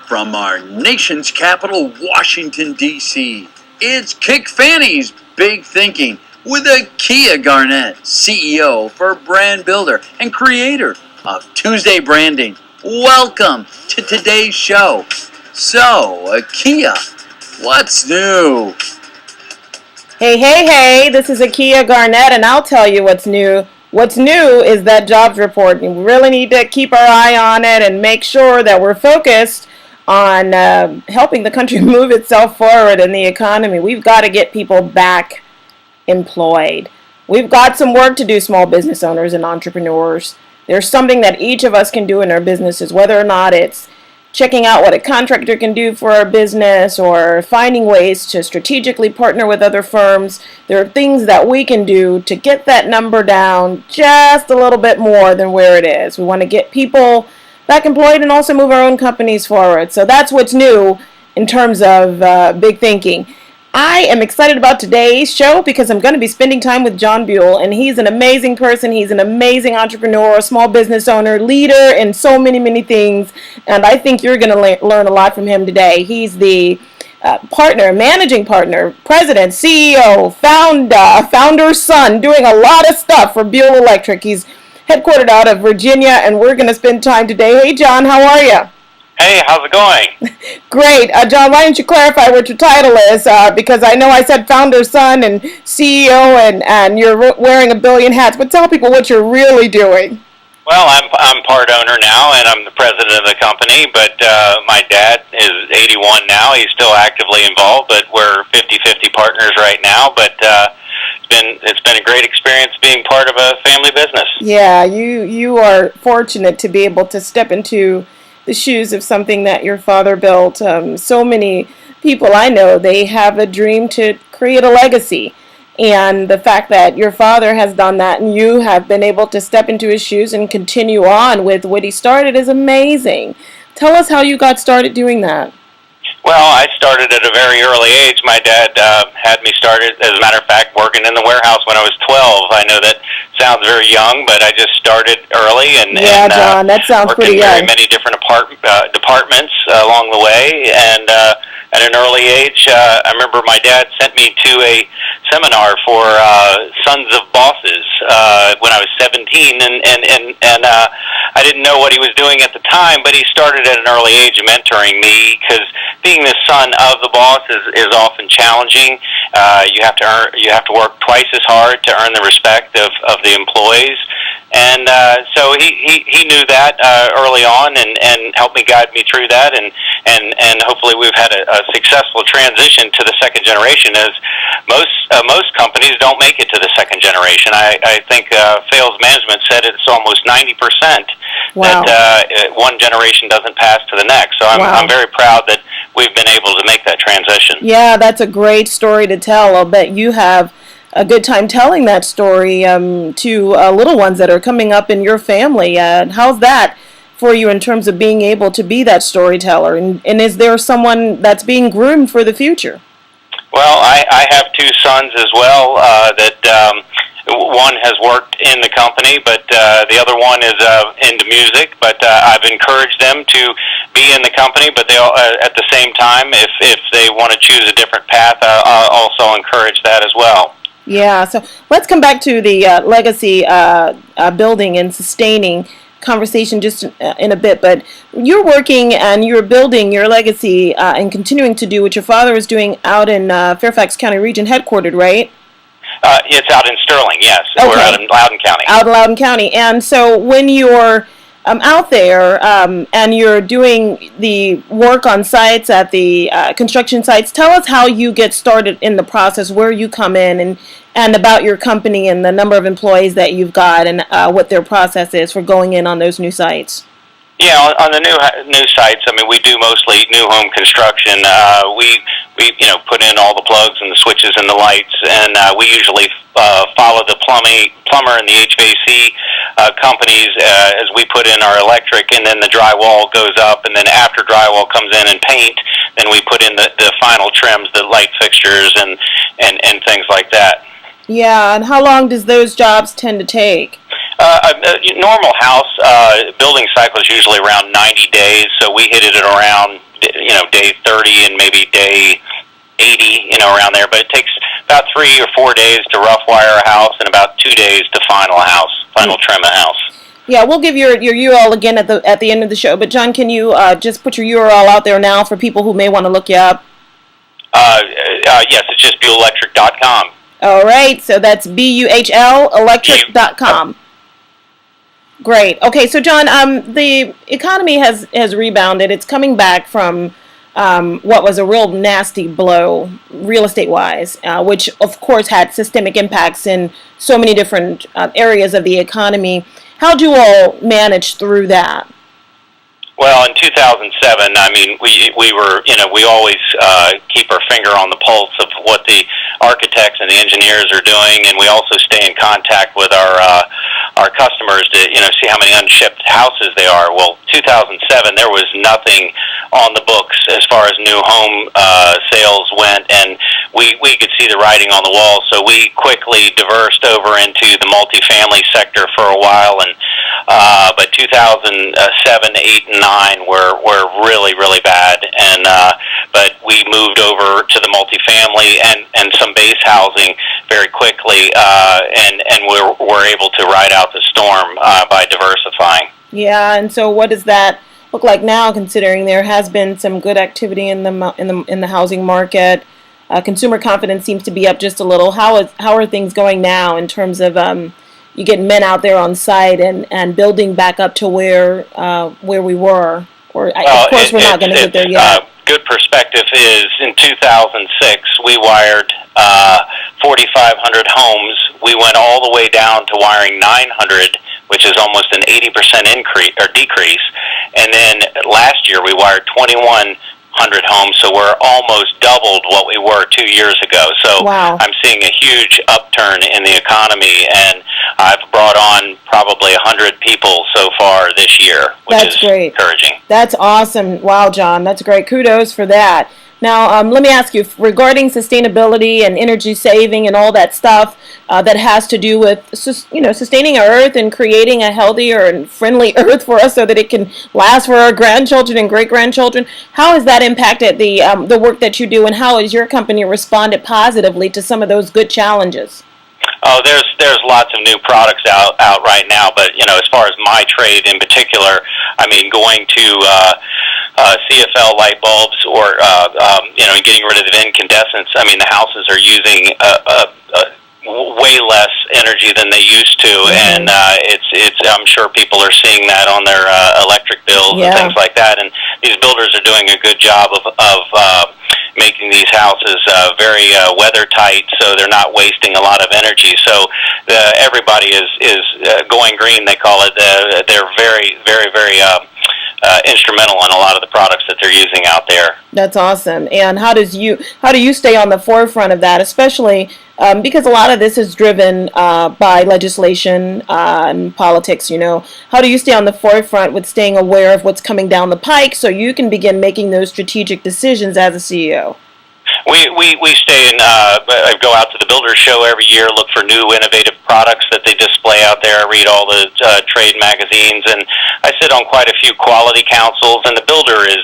from our nation's capital, Washington, D.C., it's Kickfannie's Big Thinking with Akia Garnett, CEO for Brand Builder and creator of Tuesday Branding. Welcome to today's show. So, Akia, what's new? Hey, this is Akia Garnett, and I'll tell you what's new. What's new is that jobs report. We really need to keep our eye on it and make sure that we're focused on helping the country move itself forward in the economy. We've got to get people back employed. We've got some work to do, small business owners and entrepreneurs. There's something that each of us can do in our businesses, whether or not it's checking out what a contractor can do for our business or finding ways to strategically partner with other firms. There are things that we can do to get that number down just a little bit more than where it is. We want to get people back employed and also move our own companies forward. So that's what's new in terms of big thinking. I am excited about today's show because I'm going to be spending time with John Buhl, and he's an amazing person. He's an amazing entrepreneur, small business owner, leader, and so many things. And I think you're going to learn a lot from him today. He's the managing partner, president, CEO, founder's son, doing a lot of stuff for Buhl Electric. He's headquartered out of Virginia, and we're going to spend time today. Hey, John, how are you? Hey, how's it going? Great. John, why don't you clarify what your title is? Because I know I said founder's son and CEO and you're wearing a billion hats, but tell people what you're really doing. Well, I'm part owner now, and I'm the president of the company, but my dad is 81 now. He's still actively involved, but we're 50-50 partners right now, but it's been a great experience being part of a family business. Yeah, you are fortunate to be able to step into the shoes of something that your father built. So many people I know, they have a dream to create a legacy. And the fact that your father has done that and you have been able to step into his shoes and continue on with what he started is amazing. Tell us how you got started doing that. Well, I started at a very early age. My dad had me started, as a matter of fact, working in the warehouse when I was 12. I know that sounds very young, but I just started early and John, that sounds pretty young. Worked in very many different departments along the way. And at an early age, I remember my dad sent me to a seminar for Sons of Bosses when I was 17, and I didn't know what he was doing at the time, but he started at an early age mentoring me, because being the son of the boss is often challenging. You have to work twice as hard to earn the respect of the employees, and so he knew that early on and helped me guide me through that, and hopefully we've had a successful transition to the second generation, as most companies don't make it to the second generation. I think sales management said it's almost 90%. Wow. That one generation doesn't pass to the next. So I'm very proud that we've been able to make that transition. Yeah, that's a great story to tell. I'll bet you have a good time telling that story to little ones that are coming up in your family. How's that for you in terms of being able to be that storyteller? And is there someone that's being groomed for the future? Well, I have two sons as well that one has worked in the company, but the other one is into music. But I've encouraged them to be in the company, but they at the same time, if they want to choose a different path, I'll also encourage that as well. Yeah, so let's come back to the legacy building and sustaining conversation just in a bit, but you're working and you're building your legacy and continuing to do what your father is doing out in Fairfax County region headquartered, right? It's out in Sterling, yes. Okay. We're out in Loudoun County. Out in Loudoun County. And so when you're out there and you're doing the work on sites at the construction sites, tell us how you get started in the process, where you come in, and about your company and the number of employees that you've got and what their process is for going in on those new sites. Yeah, on the new sites, I mean, we do mostly new home construction. We put in all the plugs and the switches and the lights, and we usually follow the plumber and the HVAC companies as we put in our electric, and then the drywall goes up, and then after drywall comes in and paint, then we put in the final trims, the light fixtures and things like that. Yeah, and how long does those jobs tend to take? A normal house building cycle is usually around 90 days, so we hit it at around day 30 and maybe day 80, around there. But it takes about 3 or 4 days to rough wire a house and about 2 days to final trim a house. Yeah, we'll give your URL again at the end of the show. But John, can you just put your URL out there now for people who may want to look you up? Yes, it's just BuhlElectric.com. All right, so that's BUHL Electric.com. Great. Okay, so John, the economy has rebounded. It's coming back from what was a real nasty blow, real estate-wise, which of course had systemic impacts in so many different areas of the economy. How do you all manage through that? Well, in 2007, I mean, we were, we always keep our finger on the pulse of what the architects and the engineers are doing, and we also stay in contact with our customers to, see how many unshipped houses they are. Well, 2007, there was nothing on the books as far as new home sales went, and we could see the writing on the wall, so we quickly diversed over into the multifamily sector for a while, and but 2007, 8, and 9 were really, really bad, and but we moved over to the multifamily and some base housing very quickly, and we're able to ride out the storm by diversifying. Yeah, and so what does that look like now, considering there has been some good activity in the housing market? Consumer confidence seems to be up just a little. How are things going now in terms of you getting men out there on site and building back up to where we were? Or of course we're not going to get there yet. Good perspective is in 2006 we wired 4,500 homes. We went all the way down to wiring 900, which is almost an 80% increase or decrease. And then last year we wired 2,100 homes, so we're almost doubled what we were 2 years ago. So wow. I'm seeing a huge upturn in the economy, and I've brought on probably 100 people so far this year, which is great. Encouraging. That's awesome. Wow, John, that's great. Kudos for that. Now, let me ask you, regarding sustainability and energy saving and all that stuff that has to do with, sustaining our earth and creating a healthier and friendly earth for us so that it can last for our grandchildren and great-grandchildren, how has that impacted the work that you do, and how has your company responded positively to some of those good challenges? Oh, there's lots of new products out right now, but as far as my trade in particular, I mean, going to CFL light bulbs or getting rid of the incandescents. I mean, the houses are using way less energy than they used to, and it's I'm sure people are seeing that on their electric bills and things like that. And these builders are doing a good job of making these houses very weather tight, so they're not wasting a lot of energy. So everybody is going green, they call it. They're very, very, very instrumental in a lot of the products that they're using out there. That's awesome. And how do you stay on the forefront of that, especially because a lot of this is driven by legislation and politics, How do you stay on the forefront with staying aware of what's coming down the pike so you can begin making those strategic decisions as a CEO? We stay in, go out to the Builders Show every year, look for new innovative products that they display out there. I read all the trade magazines, and I sit on quite a few quality councils, and the builder is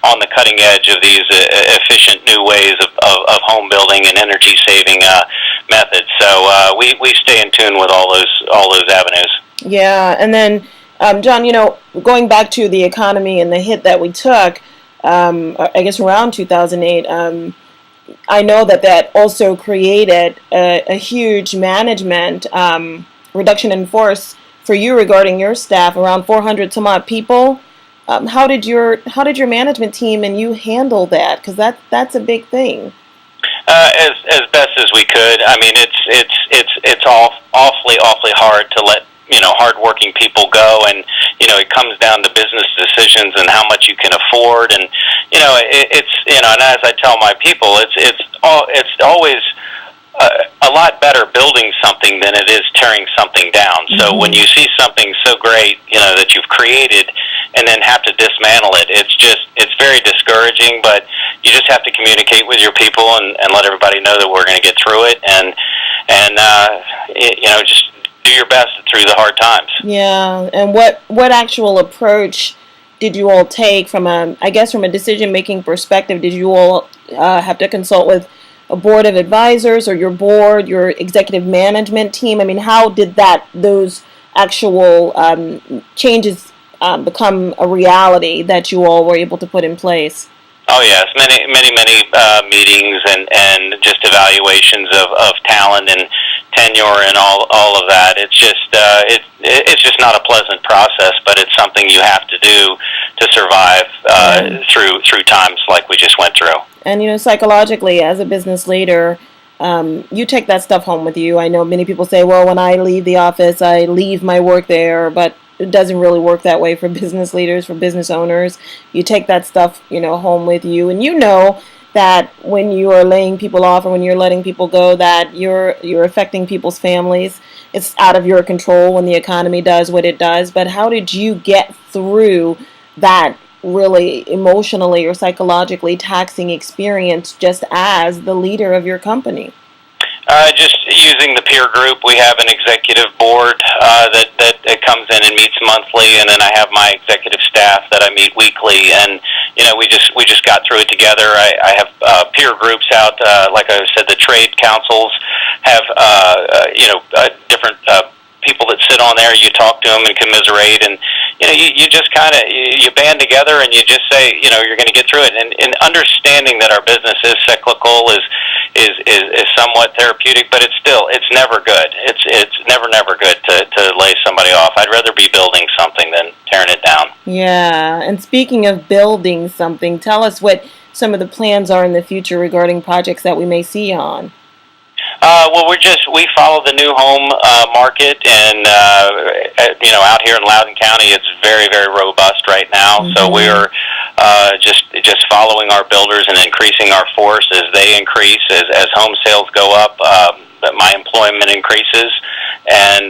on the cutting edge of these efficient new ways of home building and energy saving methods. So we stay in tune with all those avenues. Yeah, and then John, going back to the economy and the hit that we took, I guess around 2008, I know that also created a huge management reduction in force for you regarding your staff, around 400 some odd people. How did your management team and you handle that? Because that's a big thing. As best as we could. I mean, it's awfully hard to let hardworking people go, and it comes down to business decisions and how much you can afford, and and as I tell my people, it's always a lot better building something than it is tearing something down. So when you see something so great, that you've created, and then have to dismantle it, it's very discouraging. But you just have to communicate with your people and let everybody know that we're going to get through it, and just do your best through the hard times. Yeah, and what actual approach did you all take from a decision-making perspective? Did you all have to consult with a board of advisors or your board, your executive management team? I mean, how did those actual changes become a reality that you all were able to put in place? Oh yes, many meetings and just evaluations of talent and tenure and all of that. It's just not a pleasant process, but it's something you have to do to survive through times like we just went through. And psychologically, as a business leader, you take that stuff home with you. I know many people say, well, when I leave the office, I leave my work there, but it doesn't really work that way for business leaders, for business owners. You take that stuff, home with you, and that when you are laying people off or when you're letting people go, that you're affecting people's families. It's out of your control when the economy does what it does. But how did you get through that really emotionally or psychologically taxing experience just as the leader of your company? Just using the peer group. We have an executive board that comes in and meets monthly, and then I have my executive staff that I meet weekly, and we just got through it together. I have peer groups out, like I said, the trade councils have different people that sit on there. You talk to them and commiserate, and you just kind of you band together and you just say you're going to get through it. And understanding that our business is cyclical is somewhat therapeutic, but it's never good. It's never good to lay somebody off. I'd rather be building something than tearing it down. Yeah, and speaking of building something, tell us what some of the plans are in the future regarding projects that we may see on. Well, we follow the new home market, and out here in Loudoun County, it's very, very robust right now. Mm-hmm. So we're just following our builders and increasing our force as they increase, as home sales go up. My employment increases, and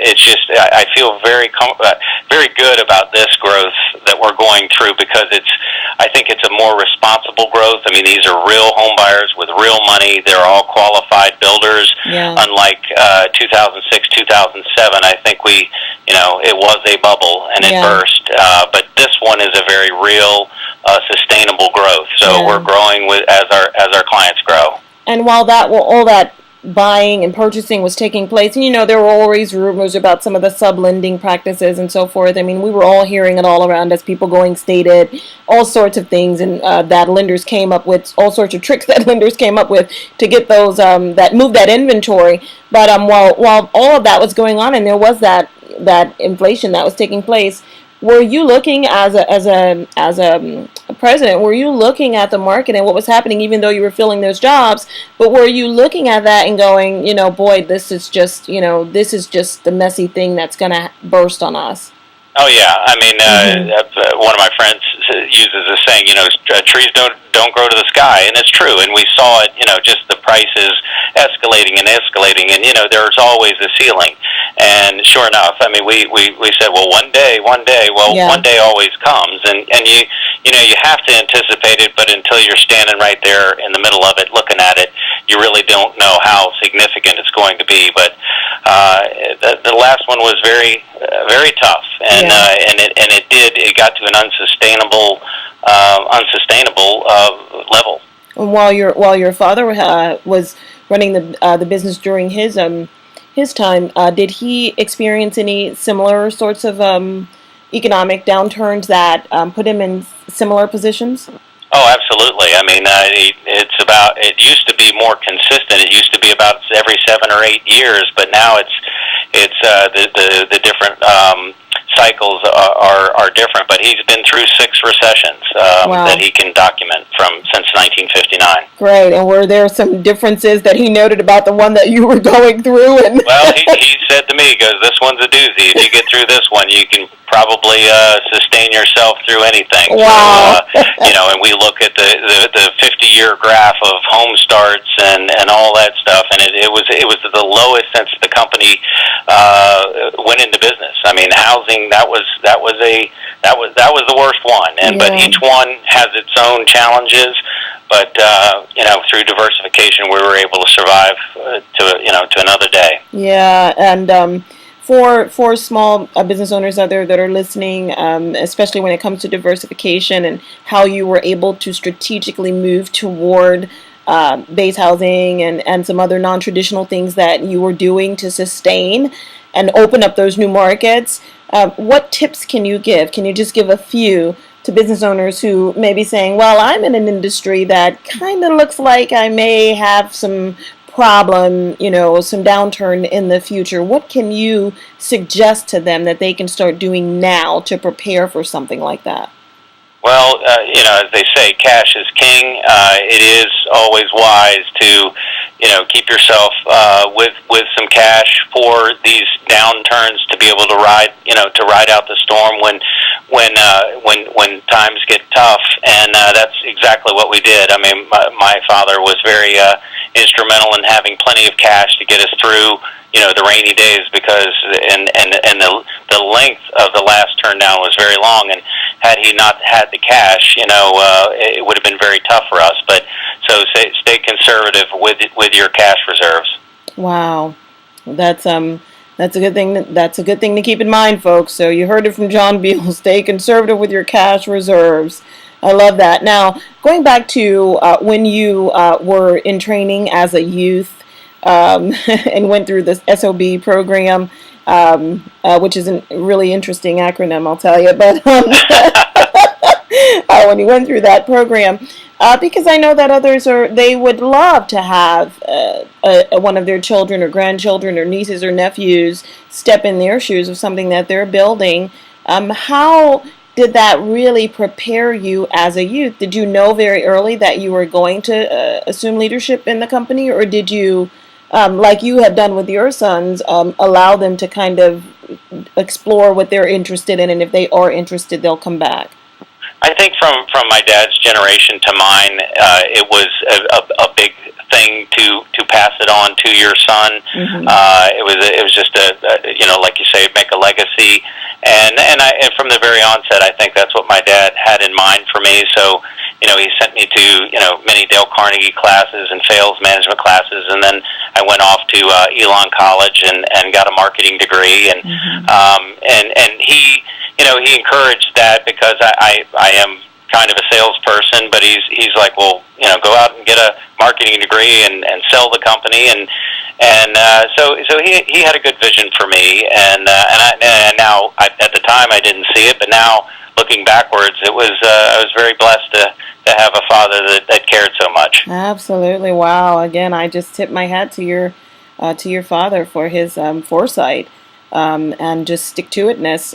it's just I feel very good about this growth that we're going through, because I think it's a more responsible growth. I mean, these are real home buyers with real money. They're all qualified builders. Yeah. Unlike 2006, 2007, I think it was a bubble and it burst. But this one is a very real, sustainable growth. So we're growing as our clients grow. And while all that buying and purchasing was taking place, and there were always rumors about some of the sub-lending practices and so forth. I mean, we were all hearing it all around us, people going stated, all sorts of things, and that lenders came up with all sorts of tricks that lenders came up with to get those that move that inventory. But while all of that was going on, and there was that inflation that was taking place, were you looking as a president, were you looking at the market and what was happening, even though you were filling those jobs, but were you looking at that and going, boy, this is just the messy thing that's going to burst on us? Oh yeah, I mean, one of my friends uses a saying, trees don't grow to the sky, and it's true. And we saw it, just the prices escalating, and there's always a ceiling. And sure enough, I mean, we said, well, one day, one day always comes, and you have to anticipate it, but until you're standing right there in the middle of it, looking at it, you really don't know how significant it's going to be. But the last one was very, very tough, and it got to an unsustainable level. And while your father was running the business during his time, did he experience any similar sorts of economic downturns that put him in similar positions? Oh, absolutely. I mean, it used to be more consistent. It used to be about every 7 or 8 years, but now it's the different cycles are different. But he's been through 6 recessions that he can document since 1959. Great. And were there some differences that he noted about the one that you were going through? Well, he said to me, he goes, "This one's a doozy. If you get through this one, you can probably sustain yourself through anything." Wow. So, and we look at the 50-year graph of home starts and all that stuff, and it was the lowest since the company went into business. I mean, housing that was the worst one, but each one has its own challenges. But through diversification, we were able to survive to another day. Yeah, and for small business owners out there that are listening, especially when it comes to diversification and how you were able to strategically move toward base housing and some other non-traditional things that you were doing to sustain and open up those new markets. What tips can you give? Can you just give a few to business owners who may be saying, well, I'm in an industry that kind of looks like I may have some problem, some downturn in the future. What can you suggest to them that they can start doing now to prepare for something like that? Well, as they say, cash is king. It is always wise to, keep yourself with some cash for these downturns to be able to ride out the storm when times get tough. And that's exactly what we did. I mean, my father was very instrumental in having plenty of cash to get us through the rainy days, because and the length of the last turn down was very long, and had he not had the cash, it would have been very tough for us. But so stay conservative with your cash reserves. Wow, that's a good thing. That's a good thing to keep in mind, folks. So you heard it from John Buhl. Stay conservative with your cash reserves. I love that. Now, going back to when you were in training as a youth, and went through this SOB program, which is a really interesting acronym, I'll tell you. But when you went through that program, because I know that others they would love to have one of their children or grandchildren or nieces or nephews step in their shoes of something that they're building. How did that really prepare you as a youth? Did you know very early that you were going to assume leadership in the company, or did you, like you have done with your sons, allow them to kind of explore what they're interested in, and if they are interested, they'll come back? I think from my dad's generation to mine, it was a big thing to pass it on to your son. Mm-hmm. It was just like you say, make a legacy, and from the very onset, I think that's what my dad had in mind for me. So, he sent me to many Dale Carnegie classes and sales management classes, and then I went off to Loudoun College and got a marketing degree, and mm-hmm. and he he encouraged that, because I am kind of a salesperson, but he's like, well, go out and get a marketing degree and sell the company, and so he had a good vision for me, and now at the time I didn't see it, but now looking backwards, I was very blessed to have a father that cared so much. Absolutely, wow! Again, I just tip my hat to your father for his foresight. And just stick-to-itness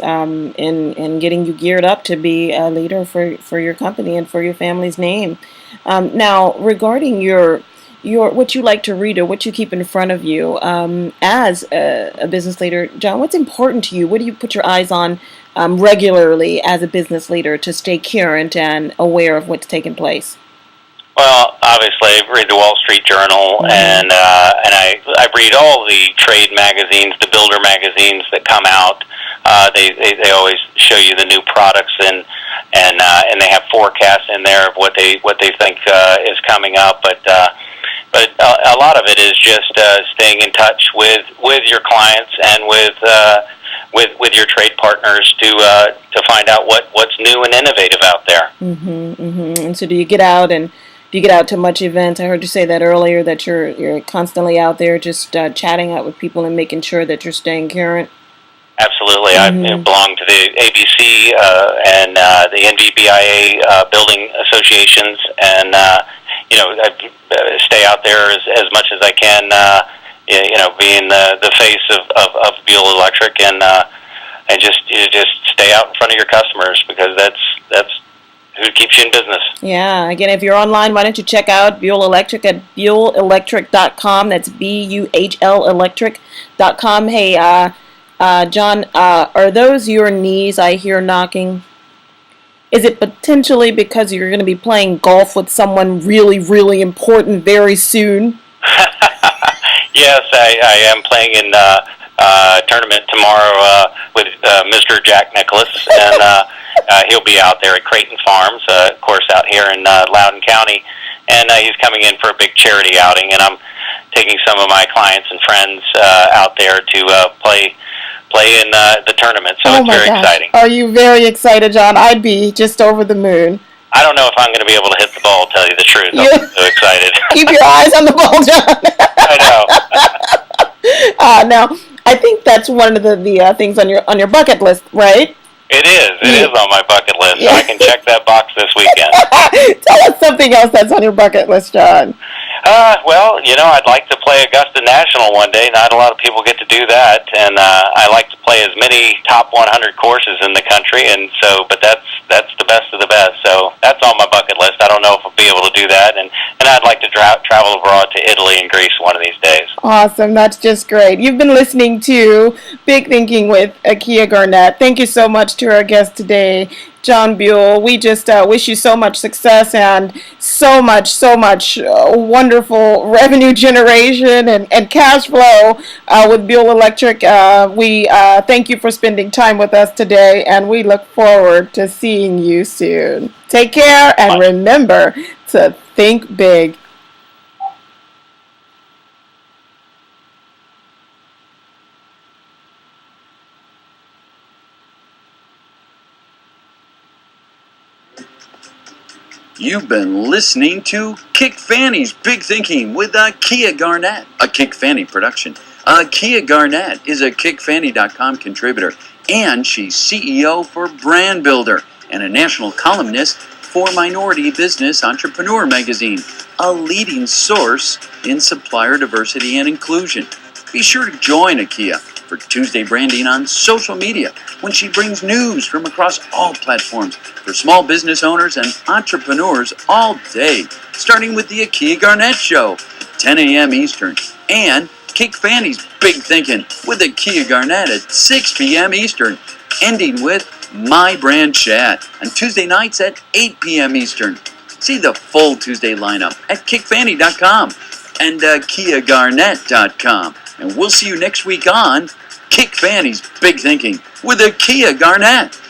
in getting you geared up to be a leader for your company and for your family's name. Now, regarding your what you like to read or what you keep in front of you as a business leader, John, what's important to you? What do you put your eyes on regularly as a business leader to stay current and aware of what's taking place? Well, obviously, I read the Wall Street Journal, mm-hmm. and I read all the trade magazines, the builder magazines that come out. They always show you the new products, and they have forecasts in there of what they think is coming up. But a lot of it is just staying in touch with your clients and with your trade partners to find out what's new and innovative out there. Mm-hmm, mm-hmm. And so, do you get out to much events? I heard you say that earlier, that you're constantly out there just chatting out with people and making sure that you're staying current. Absolutely. Mm-hmm. I belong to the ABC and the NVBIA building associations, and I stay out there as much as I can. Being the face of Buhl Electric, and just stay out in front of your customers, because that's who keeps you in business. Yeah. Again, if you're online, why don't you check out Buhl Electric at BuhlElectric.com. That's BUHL Electric.com. Hey, John, are those your knees I hear knocking? Is it potentially because you're going to be playing golf with someone really, really important very soon? Yes, I am playing in a tournament tomorrow with Mr. Jack Nicklaus, and he'll be out there at Creighton Farms, of course, out here in Loudoun County, and he's coming in for a big charity outing, and I'm taking some of my clients and friends out there to play play in the tournament. So Oh it's my very gosh. exciting. Are you very excited, John? I'd be just over the moon. I don't know if I'm going to be able to hit the ball, tell you the truth. Yeah. I'm so excited. Keep your eyes on the ball, John. I know. Now, I think that's one of the things on your bucket list, right? It is. It is on my bucket list. Yeah. So I can check that box this weekend. Tell us something else that's on your bucket list, John. Well, I'd like to play Augusta National one day. Not a lot of people get to do that, and I like to play as many top 100 courses in the country, and so, but that's the best of the best. So that's on my bucket list. I don't know if I'll be able to do that, and I'd like to travel abroad to Italy and Greece one of these days. Awesome. That's just great. You've been listening to Big Thinking with Akia Garnett. Thank you so much to our guest today, John Buhl. We just wish you so much success and so much wonderful revenue generation and cash flow with Buhl Electric. We thank you for spending time with us today, and we look forward to seeing you soon. Take care, and remember to think big. You've been listening to Kickfannie's Big Thinking with Akia Garnett, a Kickfannie production. Akia Garnett is a Kickfannie.com contributor, and she's CEO for Brand Builder and a national columnist for Minority Business Entrepreneur magazine, a leading source in supplier diversity and inclusion. Be sure to join Akia for Tuesday Branding on social media when she brings news from across all platforms for small business owners and entrepreneurs all day, starting with the Akia Garnett Show, 10 a.m. Eastern, and Kickfannie's Big Thinking with Akia Garnett at 6 p.m. Eastern, ending with My Brand Chat on Tuesday nights at 8 p.m. Eastern. See the full Tuesday lineup at Kickfannie.com and KiaGarnett.com. And we'll see you next week on Kickfannie's Big Thinking with Akia Garnett.